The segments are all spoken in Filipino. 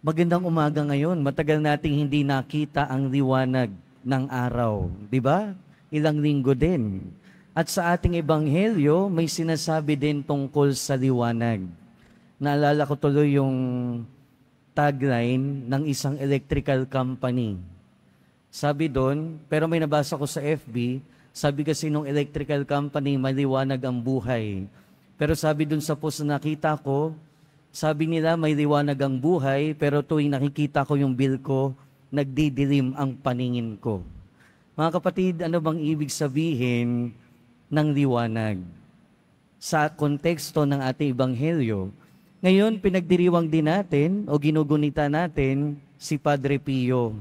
Magandang umaga ngayon. Matagal nating hindi nakita ang liwanag ng araw, di ba? Ilang linggo din. At sa ating ebanghelyo, may sinasabi din tungkol sa liwanag. Naalala ko tuloy yung tagline ng isang electrical company. Sabi doon, pero may nabasa ko sa FB, sabi kasi nung electrical company, maliwanag ang buhay. Pero sabi doon sa post na nakita ko, sabi nila may liwanag ang buhay, pero tuwing nakikita ko yung bill ko, nagdidilim ang paningin ko. Mga kapatid, ano bang ibig sabihin ng liwanag? Sa konteksto ng ating ebanghelyo, ngayon pinagdiriwang din natin o ginugunita natin si Padre Pio.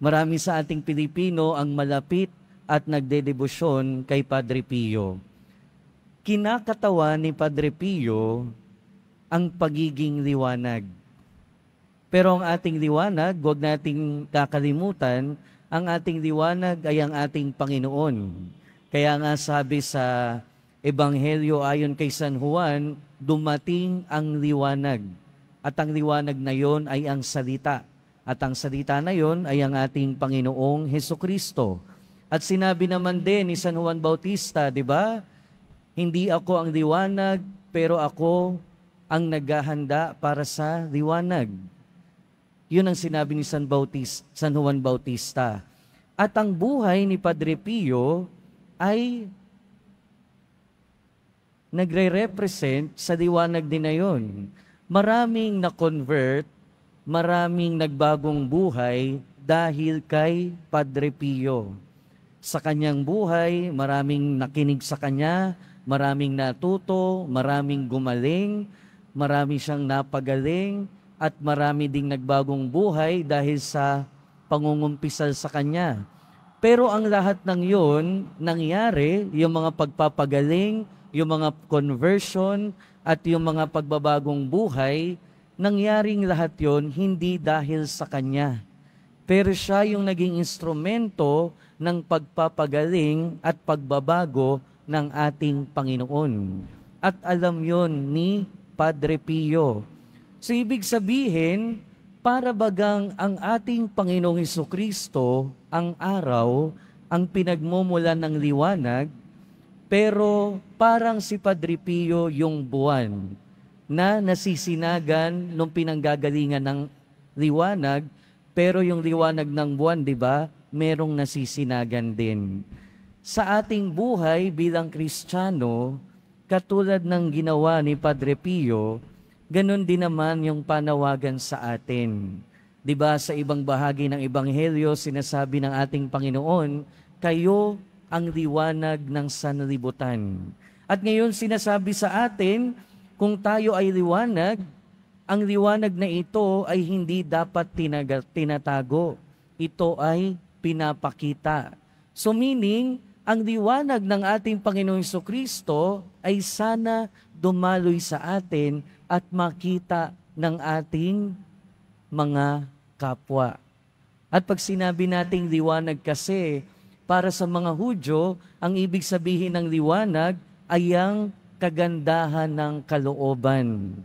Marami sa ating Pilipino ang malapit at nagdedebosyon kay Padre Pio. Kinakatawan ni Padre Pio ang pagiging liwanag. Pero ang ating liwanag, huwag nating kakalimutan, ang ating liwanag ay ang ating Panginoon. Kaya nga sabi sa Ebanghelyo ayon kay San Juan, dumating ang liwanag. At ang liwanag na yon ay ang salita. At ang salita na yon ay ang ating Panginoong Hesukristo. At sinabi naman din ni San Juan Bautista, di ba? Hindi ako ang liwanag, pero ako ang naghahanda para sa liwanag. Yun ang sinabi ni San Juan Bautista. At ang buhay ni Padre Pio ay nagre-represent sa liwanag din na yun. Maraming na-convert, maraming nagbagong buhay dahil kay Padre Pio. Sa kanyang buhay, maraming nakinig sa kanya, maraming natuto, maraming gumaling, marami siyang napagaling, at marami ding nagbagong buhay dahil sa pangungumpisal sa kanya. Pero ang lahat ng yun, nangyari, yung mga pagpapagaling, yung mga conversion, at yung mga pagbabagong buhay, nangyaring lahat yon hindi dahil sa kanya. Pero siya yung naging instrumento ng pagpapagaling at pagbabago ng ating Panginoon. At alam yon ni Padre Pio. So ibig sabihin, para bagang ang ating Panginoong Hesukristo, ang araw, ang pinagmumulan ng liwanag, pero parang si Padre Pio yung buwan na nasisinagan nung pinanggagalingan ng liwanag, pero yung liwanag ng buwan, di ba, merong nasisinagan din. Sa ating buhay bilang Kristiyano, katulad ng ginawa ni Padre Pio, ganun din naman yung panawagan sa atin. Diba sa ibang bahagi ng Ebanghelyo, sinasabi ng ating Panginoon, kayo ang liwanag ng sanlibutan. At ngayon sinasabi sa atin, kung tayo ay liwanag, ang liwanag na ito ay hindi dapat tinatago. Ito ay pinapakita. So meaning, ang liwanag ng ating Panginoong Hesukristo ay sana dumaloy sa atin at makita ng ating mga kapwa. At pag sinabi nating liwanag kasi, para sa mga Hudyo, ang ibig sabihin ng liwanag ay ang kagandahan ng kalooban.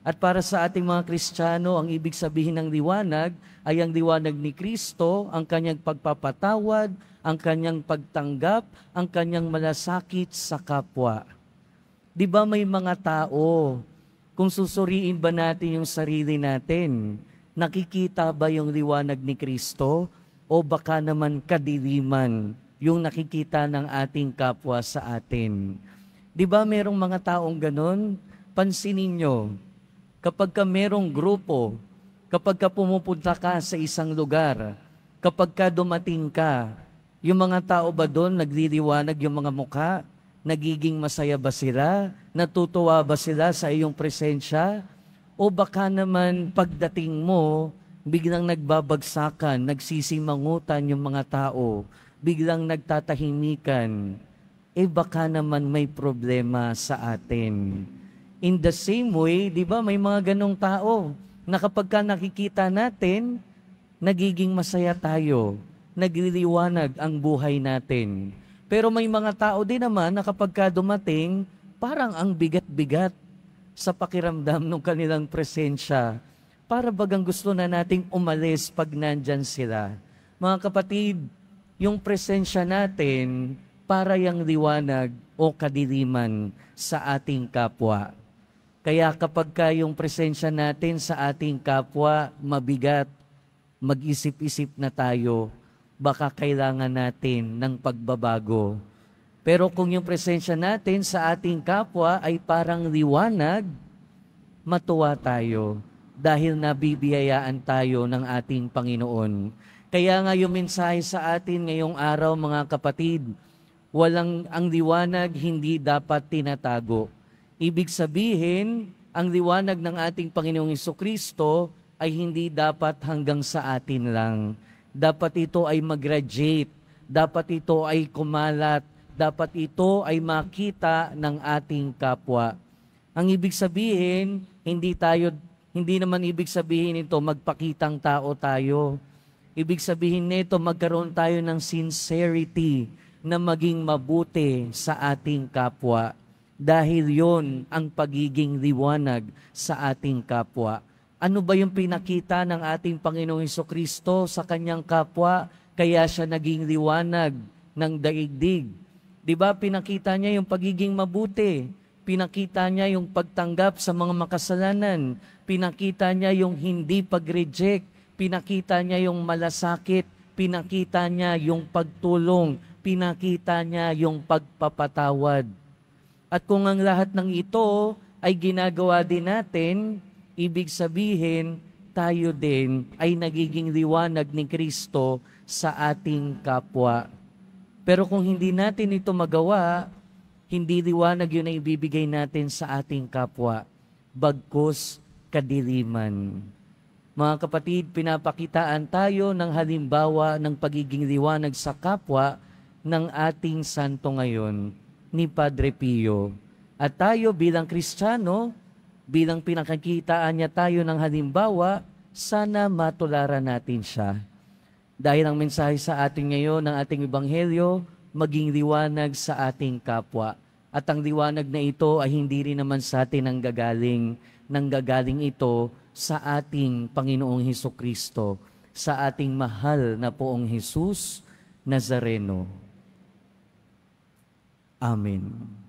At para sa ating mga Kristiyano, ang ibig sabihin ng liwanag ay ang liwanag ni Kristo, ang kanyang pagpapatawad, ang kanyang pagtanggap, ang kanyang malasakit sa kapwa. Di ba may mga tao, kung susuriin ba natin yung sarili natin, nakikita ba yung liwanag ni Kristo o baka naman kadiliman yung nakikita ng ating kapwa sa atin? Di ba merong mga taong ganon? Pansinin nyo, kapag ka merong grupo, kapag ka pumupunta ka sa isang lugar, kapag ka dumating ka, yung mga tao ba doon nagliliwanag yung mga mukha? Nagiging masaya ba sila? Natutuwa ba sila sa iyong presensya? O baka naman pagdating mo, biglang nagbabagsakan, nagsisimangutan yung mga tao, biglang nagtatahimikan, baka naman may problema sa atin. In the same way, di ba may mga ganong tao na kapag ka nakikita natin, nagiging masaya tayo, nagliliwanag ang buhay natin. Pero may mga tao din naman na kapag ka dumating, parang ang bigat-bigat sa pakiramdam ng kanilang presensya. para bagang gusto na nating umalis pag nandyan sila. Mga kapatid, yung presensya natin para yung liwanag o kadiliman sa ating kapwa. Kaya kapag yung presensya natin sa ating kapwa mabigat, mag-isip-isip na tayo, baka kailangan natin ng pagbabago. Pero kung yung presensya natin sa ating kapwa ay parang liwanag, matuwa tayo dahil nabibiyayaan tayo ng ating Panginoon. Kaya nga yung mensahe sa atin ngayong araw, mga kapatid, ang liwanag hindi dapat tinatago. Ibig sabihin, ang liwanag ng ating Panginoong Hesukristo ay hindi dapat hanggang sa atin lang. Dapat ito ay mag-radiate, dapat ito ay kumalat, dapat ito ay makita ng ating kapwa. Ang ibig sabihin, hindi naman ibig sabihin ito magpakitang tao tayo. Ibig sabihin nito magkaroon tayo ng sincerity na maging mabuti sa ating kapwa. Dahil yon ang pagiging liwanag sa ating kapwa. Ano ba yung pinakita ng ating Panginoong Hesukristo sa kanyang kapwa? Kaya siya naging liwanag ng daigdig. Diba, pinakita niya yung pagiging mabuti. Pinakita niya yung pagtanggap sa mga makasalanan. Pinakita niya yung hindi pag-reject. Pinakita niya yung malasakit. Pinakita niya yung pagtulong. Pinakita niya yung pagpapatawad. At kung ang lahat ng ito ay ginagawa din natin, ibig sabihin, tayo din ay nagiging liwanag ni Kristo sa ating kapwa. Pero kung hindi natin ito magawa, hindi liwanag yun na ibibigay natin sa ating kapwa, bagkus kadiliman. Mga kapatid, pinapakitaan tayo ng halimbawa ng pagiging liwanag sa kapwa ng ating santo ngayon, ni Padre Pio. At tayo bilang Kristiyano, bilang pinakakitaan niya tayo ng halimbawa, sana matularan natin siya. Dahil ang mensahe sa atin ngayon ng ating Ebanghelyo, maging liwanag sa ating kapwa. At ang liwanag na ito ay hindi rin naman sa atin nanggagaling ito sa ating Panginoong Hesukristo, sa ating mahal na Poong Jesus Nazareno. Amen.